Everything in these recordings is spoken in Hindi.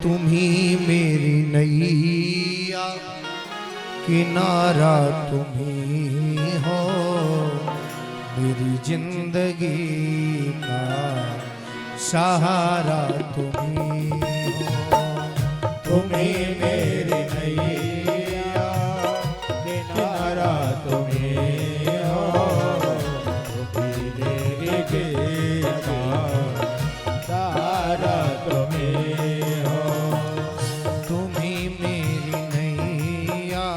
तुम ही मेरी नैया, किनारा तुम ही हो, मेरी जिंदगी का सहारा तुम ही हो। तुम ही मेरी नैया, किनारा तुम ही हो, मेरी जिंदगी का सहारा तुम ही हो। तुम ही मेरी नैया,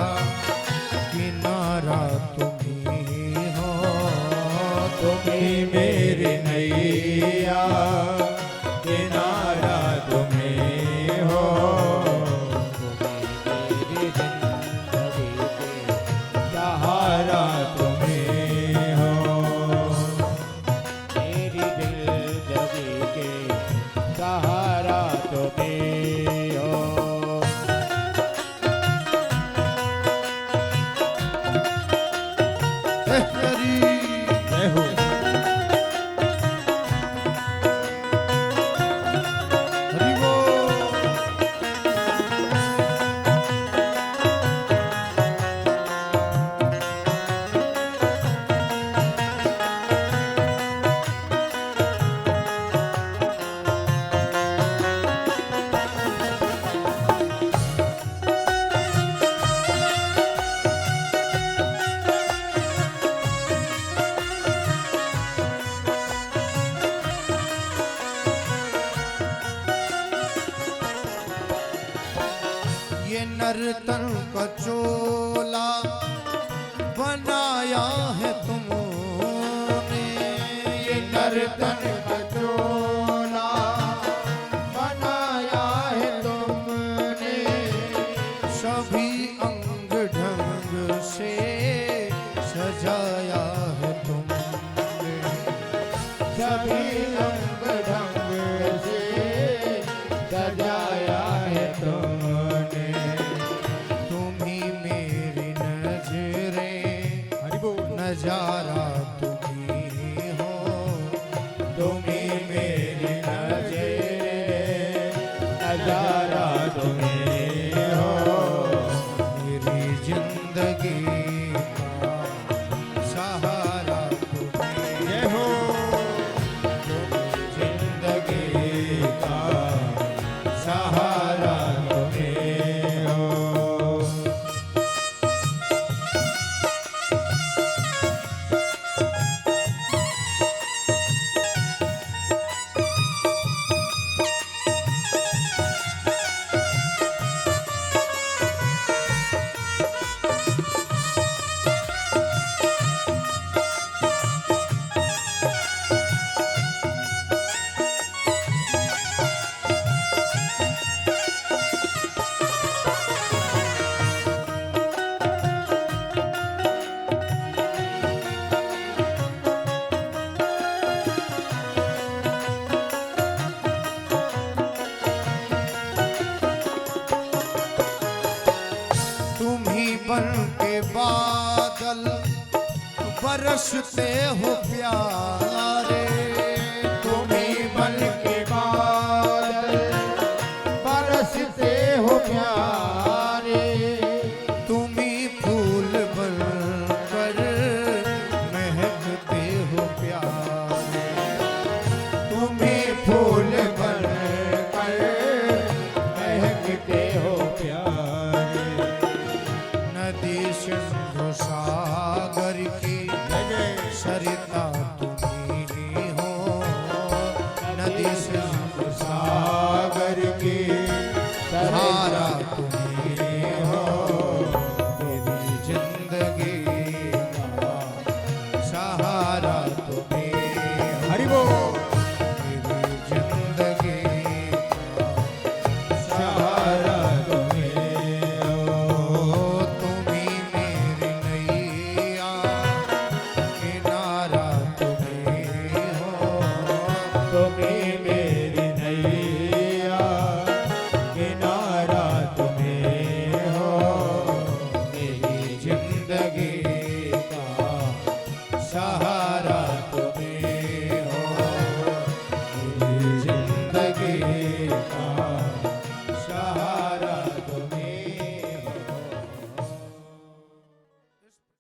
किनारा तुम ही हो, तुम ही मेरी नैया, किनारा तुम ही हो, मेरी जिंदगी के सहारा तुम ही हो, मेरी जिंदगी के सहारा तुम ही हो। जय हो। हरि बोल। ये नर्तन का चोला बनाया है तुमने, ये नर्तन का चोला बनाया है तुमने, सभी अंग ढंग से सजाया है तुमने, सभी अंग ढंग से सजाया है तुमने। तुम ही मेरी नजरें, नजारा तुम ही हो, तुम ही मेरी नज़रें, नजारा तुम ही हो, मेरी जिंदगी का सहारा तुम ही जय हो। जिंदगी का सहारा तुम ही हो। तुम ही बन के बादल बरसते हो प्यारे, तुम ही बन के बादल बरसते हो प्यारे,